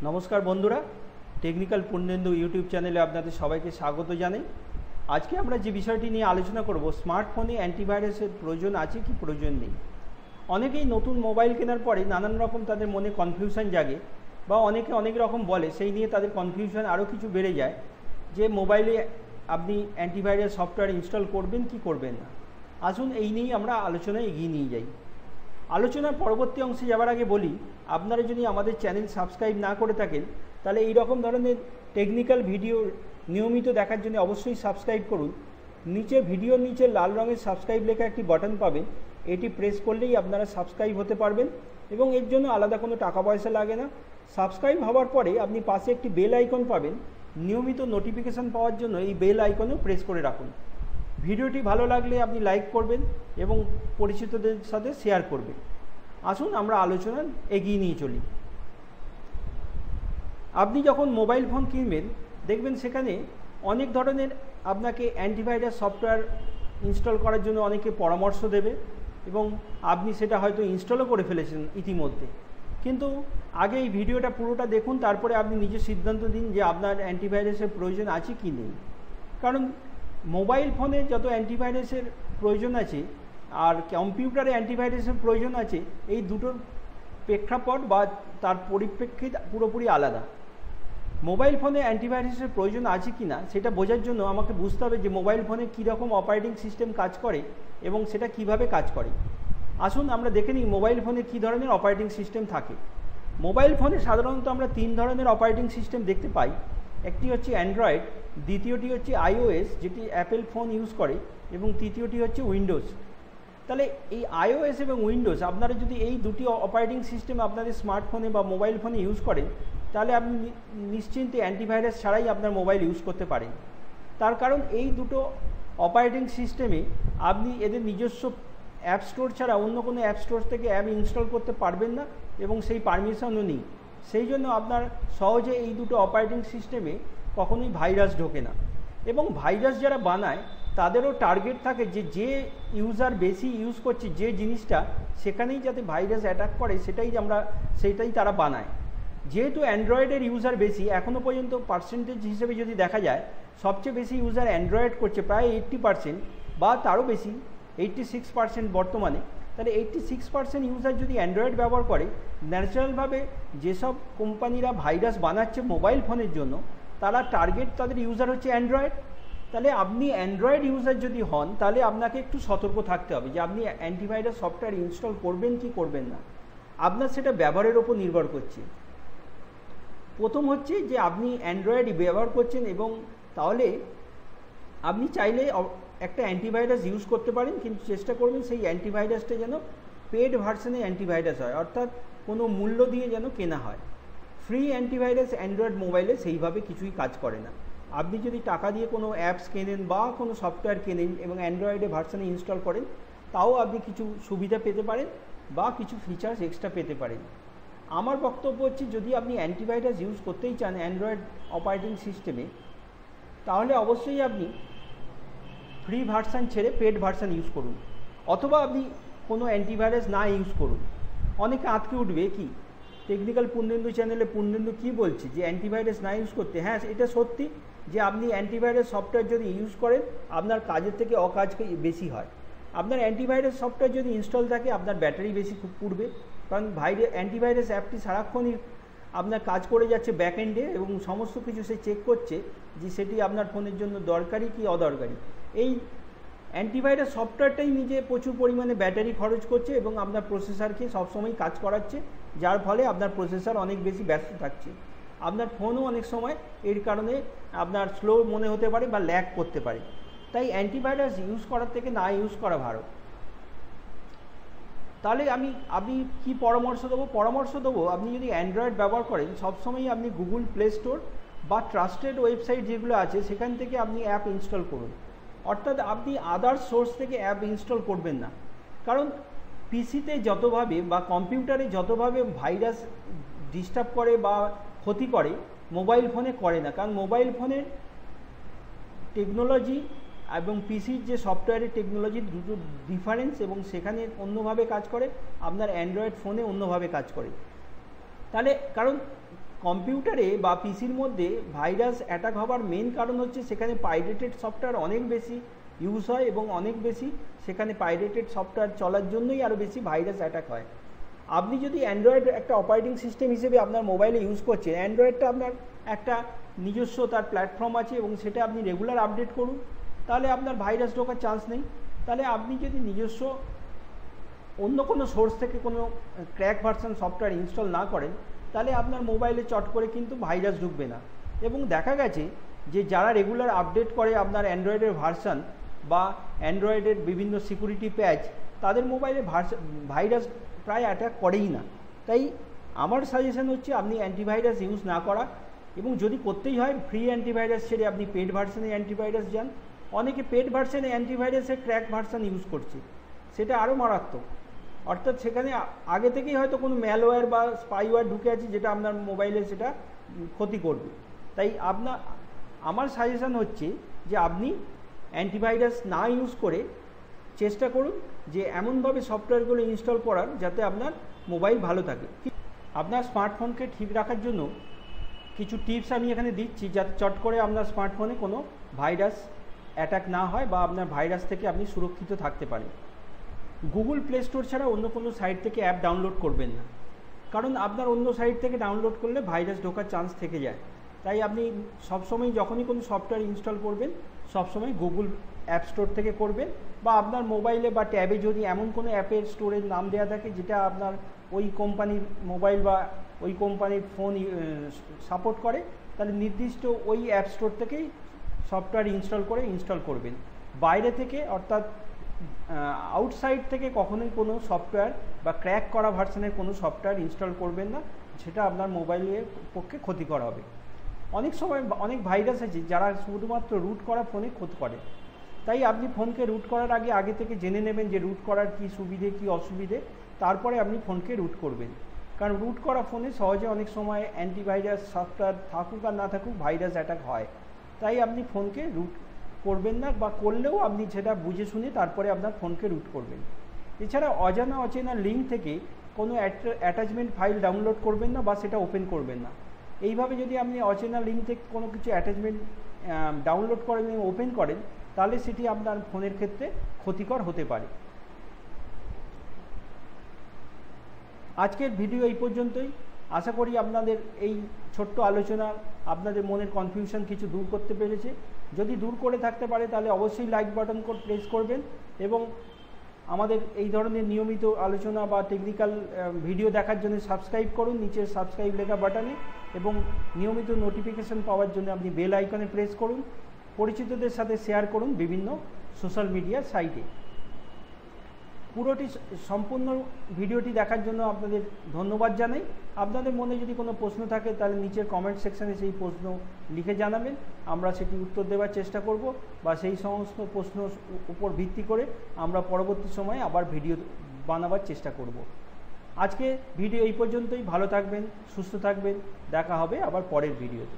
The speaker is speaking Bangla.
নমস্কার বন্ধুরা, টেকনিক্যাল পূর্ণেন্দু ইউটিউব চ্যানেলে আপনাদের সবাইকে স্বাগত জানাই। আজকে আমরা যে বিষয়টি নিয়ে আলোচনা করব, স্মার্টফোনে অ্যান্টিভাইরাসের প্রয়োজন আছে কি প্রয়োজন নেই। অনেকেই নতুন মোবাইল কেনার পরে নানান রকম তাদের মনে কনফিউশন জাগে বা অনেকে অনেক রকম বলে, সেই নিয়ে তাদের কনফিউশন আরও কিছু বেড়ে যায় যে মোবাইলে আপনি অ্যান্টিভাইরাস সফটওয়্যার ইনস্টল করবেন কি করবেন না। আসুন এই নিয়েই আমরা আলোচনায় এগিয়ে নিয়ে যাই। আলোচনার পরবর্তী অংশে যাওয়ার আগে বলি, আপনারা যদি আমাদের চ্যানেল সাবস্ক্রাইব না করে থাকেন তাহলে এই রকম ধরনের টেকনিক্যাল ভিডিও নিয়মিত দেখার জন্য অবশ্যই সাবস্ক্রাইব করুন। ভিডিওর নিচে লাল রঙের সাবস্ক্রাইব লেখা একটি বাটন পাবেন, এটি প্রেস করলেই আপনারা সাবস্ক্রাইব হতে পারবেন এবং এর জন্য আলাদা কোনো টাকা পয়সা লাগে না। সাবস্ক্রাইব হওয়ার পরে আপনি পাশে একটি বেল আইকন পাবেন, নিয়মিত নোটিফিকেশান পাওয়ার জন্য এই বেল আইকনেও প্রেস করে রাখুন। ভিডিওটি ভালো লাগলে আপনি লাইক করবেন এবং পরিচিতদের সাথে শেয়ার করবেন। আসুন আমরা আলোচনা এগিয়ে নিয়ে চলি। আপনি যখন মোবাইল ফোন কিনবেন দেখবেন সেখানে অনেক ধরনের আপনাকে অ্যান্টিভাইরাস সফটওয়্যার ইনস্টল করার জন্য অনেকে পরামর্শ দেবে এবং আপনি সেটা হয়তো ইনস্টলও করে ফেলেছেন ইতিমধ্যে। কিন্তু আগে এই ভিডিওটা পুরোটা দেখুন, তারপরে আপনি নিজে সিদ্ধান্ত দিন যে আপনার অ্যান্টিভাইরাসের প্রয়োজন আছে কি নেই। কারণ মোবাইল ফোনে যত অ্যান্টিভাইরাসের প্রয়োজন আছে আর কম্পিউটারে অ্যান্টিভাইরাসের প্রয়োজন আছে, এই দুটোর প্রেক্ষাপট বা তার পরিপ্রেক্ষিত পুরোপুরি আলাদা। মোবাইল ফোনে অ্যান্টিভাইরাসের প্রয়োজন আছে কি না সেটা বোঝার জন্য আমাকে বুঝতে হবে যে মোবাইল ফোনে কীরকম অপারেটিং সিস্টেম কাজ করে এবং সেটা কিভাবে কাজ করে। আসুন আমরা দেখে নিই মোবাইল ফোনে কী ধরনের অপারেটিং সিস্টেম থাকে। মোবাইল ফোনে সাধারণত আমরা তিন ধরনের অপারেটিং সিস্টেম দেখতে পাই। একটি হচ্ছে অ্যান্ড্রয়েড, দ্বিতীয়টি হচ্ছে iOS যেটি অ্যাপেল ফোন ইউজ করে এবং তৃতীয়টি হচ্ছে উইন্ডোজ। তাহলে এই iOS এবং উইন্ডোজ, আপনারা যদি এই দুটি অপারেটিং সিস্টেম আপনাদের স্মার্টফোনে বা মোবাইল ফোনে ইউজ করেন তাহলে আপনি নিশ্চিন্তে অ্যান্টিভাইরাস ছাড়াই আপনার মোবাইল ইউজ করতে পারেন। তার কারণ এই দুটো অপারেটিং সিস্টেমে আপনি এদের নিজস্ব অ্যাপ স্টোর ছাড়া অন্য কোনো অ্যাপ স্টোর থেকে অ্যাপ ইনস্টল করতে পারবেন না এবং সেই পারমিশনও নেই। সেই জন্য আপনার সহজে এই দুটো অপারেটিং সিস্টেমে কখনোই ভাইরাস ঢোকে না। এবং ভাইরাস যারা বানায় তাদেরও টার্গেট থাকে যে যে ইউজার বেশি ইউজ করছে যে জিনিসটা, সেখানেই যাতে ভাইরাস অ্যাটাক করে সেটাই তারা বানায়। যেহেতু অ্যান্ড্রয়েডের ইউজার বেশি, এখনও পর্যন্ত পার্সেন্টেজ হিসেবে যদি দেখা যায় সবচেয়ে বেশি ইউজার অ্যান্ড্রয়েড করছে, প্রায় 80% বা তারও বেশি, 86% বর্তমানে। তাহলে 86% ইউজার যদি অ্যান্ড্রয়েড ব্যবহার করে, ন্যাচারালভাবে যেসব কোম্পানিরা ভাইরাস বানাচ্ছে মোবাইল ফোনের জন্য তারা টার্গেট তাদের ইউজার হচ্ছে অ্যান্ড্রয়েড। তাহলে আপনি অ্যান্ড্রয়েড ইউজার যদি হন তাহলে আপনাকে একটু সতর্ক থাকতে হবে যে আপনি অ্যান্টিভাইরাস সফটওয়্যার ইনস্টল করবেন কি করবেন না। আপনার সেটা ব্যবহারের ওপর নির্ভর করছে। প্রথম হচ্ছে যে আপনি অ্যান্ড্রয়েড ব্যবহার করছেন এবং তাহলে আপনি চাইলে একটা অ্যান্টিভাইরাস ইউজ করতে পারেন, কিন্তু চেষ্টা করবেন সেই অ্যান্টিভাইরাসটা যেন পেড ভার্সনে অ্যান্টিভাইরাস হয়, অর্থাৎ কোনো মূল্য দিয়ে যেন কেনা হয়। ফ্রি অ্যান্টিভাইরাস অ্যান্ড্রয়েড মোবাইলে সেইভাবে কিছুই কাজ করে না। আপনি যদি টাকা দিয়ে কোনো অ্যাপস কেনেন বা কোনো সফটওয়্যার কেনেন এবং অ্যান্ড্রয়েডে ভার্সনে ইনস্টল করেন, তাও আপনি কিছু সুবিধা পেতে পারেন বা কিছু ফিচার্স এক্সট্রা পেতে পারেন। আমার বক্তব্য হচ্ছে যদি আপনি অ্যান্টিভাইরাস ইউজ করতেই চান অ্যান্ড্রয়েড অপারেটিং সিস্টেমে, তাহলে অবশ্যই আপনি ফ্রি ভার্সান ছেড়ে পেড ভার্সান ইউজ করুন, অথবা আপনি কোনো অ্যান্টিভাইরাস না ইউজ করুন। অনেকে আটকে উঠবে কি টেকনিক্যাল পূর্ণেন্দু চ্যানেলে পূর্ণেন্দু কী বলছে যে অ্যান্টিভাইরাস না ইউজ করতে। হ্যাঁ, এটা সত্যি যে আপনি অ্যান্টিভাইরাস সফটওয়্যার যদি ইউজ করেন আপনার কাজের থেকে অকাজ বেশি হয়। আপনার অ্যান্টিভাইরাস সফটওয়্যার যদি ইনস্টল থাকে আপনার ব্যাটারি বেশি পুড়বে, কারণ অ্যান্টিভাইরাস অ্যাপটি সারাক্ষণই আপনার কাজ করে যাচ্ছে ব্যাকএন্ডে এবং সমস্ত কিছু সে চেক করছে যে সেটি আপনার ফোনের জন্য দরকারি কি অদরকারি। এই অ্যান্টিভাইরাস সফটওয়্যারটাই নিজে প্রচুর পরিমাণে ব্যাটারি খরচ করছে এবং আপনার প্রসেসরকে সবসময় কাজ করাচ্ছে, যার ফলে আপনার প্রসেসর অনেক বেশি ব্যস্ত থাকছে। আপনার ফোনও অনেক সময় এর কারণে আপনার স্লো মনে হতে পারে বা ল্যাগ করতে পারে। তাই অ্যান্টিভাইরাস ইউজ করার থেকে না ইউজ করা ভালো। তাহলে আপনি কি পরামর্শ দেবো, আপনি যদি অ্যান্ড্রয়েড ব্যবহার করেন সবসময়ই আপনি গুগল প্লে স্টোর বা ট্রাস্টেড ওয়েবসাইট যেগুলো আছে সেখান থেকে আপনি অ্যাপ ইনস্টল করুন। অর্থাৎ আপনি আদার্স সোর্স থেকে অ্যাপ ইনস্টল করবেন না, কারণ পিসিতে যতভাবে বা কম্পিউটারে যতভাবে ভাইরাস ডিস্টার্ব করে বা ক্ষতি করে মোবাইল ফোনে করে না। কারণ মোবাইল ফোনের টেকনোলজি এবং পিসির যে সফটওয়্যারের টেকনোলজির দুটো ডিফারেন্স এবং সেখানে অন্যভাবে কাজ করে, আপনার অ্যান্ড্রয়েড ফোনে অন্যভাবে কাজ করে। তাহলে কারণ কম্পিউটারে বা পিসির মধ্যে ভাইরাস অ্যাটাক হওয়ার মেন কারণ হচ্ছে সেখানে পাইরেটেড সফটওয়্যার অনেক বেশি ইউজ হয় এবং অনেক বেশি সেখানে পাইরেটেড সফটওয়্যার চলার জন্যই আরও বেশি ভাইরাস অ্যাটাক হয়। আপনি যদি অ্যান্ড্রয়েড একটা অপারেটিং সিস্টেম হিসেবে আপনার মোবাইলে ইউজ করছেন, অ্যান্ড্রয়েডটা আপনার একটা নিজস্ব তার প্ল্যাটফর্ম আছে এবং সেটা আপনি রেগুলার আপডেট করুন, তাহলে আপনার ভাইরাস ঢোকার চান্স নেই। তাহলে আপনি যদি নিজস্ব অন্য কোনো সোর্স থেকে কোনো ক্র্যাক ভার্সন সফটওয়্যার ইনস্টল না করেন, তাহলে আপনার মোবাইলে চট করে কিন্তু ভাইরাস ঢুকবে না। এবং দেখা গেছে যে যারা রেগুলার আপডেট করে আপনার অ্যান্ড্রয়েডের ভার্সন বা অ্যান্ড্রয়েডের বিভিন্ন সিকিউরিটি প্যাচ, তাদের মোবাইলে ভাইরাস প্রায় অ্যাটাক করেই না। তাই আমার সাজেশন হচ্ছে আপনি অ্যান্টিভাইরাস ইউজ না করা, এবং যদি করতেই হয় ফ্রি অ্যান্টিভাইরাস ছেড়ে আপনি পেড ভার্সনে অ্যান্টিভাইরাস যান। অনেকে পেড ভার্সনে অ্যান্টিভাইরাসের ক্র্যাক ভার্সন ইউজ করছে, সেটা আরও মারাত্মক। অর্থাৎ সেখানে আগে থেকেই হয়তো কোনো ম্যালওয়্যার বা স্পাইওয়্যার ঢুকে আছে যেটা আপনার মোবাইলে সেটা ক্ষতি করবে। তাই আমার সাজেশন হচ্ছে যে আপনি অ্যান্টিভাইরাস না ইউজ করে চেষ্টা করুন যে এমনভাবে সফটওয়্যারগুলো ইনস্টল করার যাতে আপনার মোবাইল ভালো থাকে। আপনার স্মার্টফোনকে ঠিক রাখার জন্য কিছু টিপস আমি এখানে দিচ্ছি, যাতে চট করে আপনার স্মার্টফোনে কোনো ভাইরাস অ্যাটাক না হয় বা আপনার ভাইরাস থেকে আপনি সুরক্ষিত থাকতে পারেন। গুগল প্লে স্টোর ছাড়া অন্য কোনো সাইট থেকে অ্যাপ ডাউনলোড করবেন না, কারণ আপনার অন্য সাইট থেকে ডাউনলোড করলে ভাইরাস ঢোকার চান্স থেকে যায়। তাই আপনি সবসময় যখনই কোনো সফটওয়্যার ইনস্টল করবেন সবসময় গুগল অ্যাপ স্টোর থেকে করবেন, বা আপনার মোবাইলে বা ট্যাবে যদি এমন কোনো অ্যাপের স্টোরের নাম দেওয়া থাকে যেটা আপনার ওই কোম্পানির মোবাইল বা ওই কোম্পানির ফোন সাপোর্ট করে, তাহলে নির্দিষ্ট ওই অ্যাপ স্টোর থেকেই সফটওয়্যার ইনস্টল করবেন। বাইরে থেকে অর্থাৎ আউটসাইড থেকে কখনোই কোনো সফটওয়্যার বা ক্র্যাক করা ভার্সনের কোনো সফটওয়্যার ইনস্টল করবেন না, সেটা আপনার মোবাইলের পক্ষে ক্ষতিকর হবে। অনেক সময় অনেক ভাইরাস আছে যারা শুধুমাত্র রুট করা ফোনে ক্ষতি করে। তাই আপনি ফোনকে রুট করার আগে থেকে জেনে নেবেন যে রুট করার কী সুবিধে কী অসুবিধে, তারপরে আপনি ফোনকে রুট করবেন। কারণ রুট করা ফোনে সহজে অনেক সময় অ্যান্টিভাইরাস সফটওয়্যার থাকুক আর না থাকুক ভাইরাস অ্যাটাক হয়। তাই আপনি ফোনকে রুট করবেন না, বা করলেও আপনি সেটা বুঝে শুনে তারপরে আপনার ফোনকে রুট করবেন। এছাড়া অচেনা লিঙ্ক থেকে কোনো অ্যাটাচমেন্ট ফাইল ডাউনলোড করবেন না বা সেটা ওপেন করবেন না। এইভাবে যদি আপনি অচেনা লিঙ্ক থেকে কোনো কিছু অ্যাটাচমেন্ট ডাউনলোড করেন এবং ওপেন করেন, তাহলে সেটি আপনার ফোনের ক্ষেত্রে ক্ষতিকর হতে পারে। আজকের ভিডিও এই পর্যন্তই। আশা করি আপনাদের এই ছোট্ট আলোচনা আপনাদের মনের কনফিউশন কিছু দূর করতে পেরেছে। যদি দূর করে থাকতে পারে তাহলে অবশ্যই লাইক বাটন প্রেস করবেন, এবং আমাদের এই ধরনের নিয়মিত আলোচনা বা টেকনিক্যাল ভিডিও দেখার জন্য সাবস্ক্রাইব করুন নিচের সাবস্ক্রাইব লেখা বাটনে, এবং নিয়মিত নোটিফিকেশন পাওয়ার জন্য আপনি বেল আইকনে প্রেস করুন। পরিচিতদের সাথে শেয়ার করুন বিভিন্ন সোশ্যাল মিডিয়া সাইটে। পুরোটি সম্পূর্ণ ভিডিওটি দেখার জন্য আপনাদের ধন্যবাদ জানাই। আপনাদের মনে যদি কোনো প্রশ্ন থাকে তাহলে নিচের কমেন্ট সেকশানে সেই প্রশ্ন লিখে জানাবেন, আমরা সেটি উত্তর দেওয়ার চেষ্টা করব, বা সেই সমস্ত প্রশ্ন উপর ভিত্তি করে আমরা পরবর্তী সময়ে আবার ভিডিও বানাবার চেষ্টা করব। আজকে ভিডিও এই পর্যন্তই। ভালো থাকবেন, সুস্থ থাকবেন, দেখা হবে আবার পরের ভিডিওতে।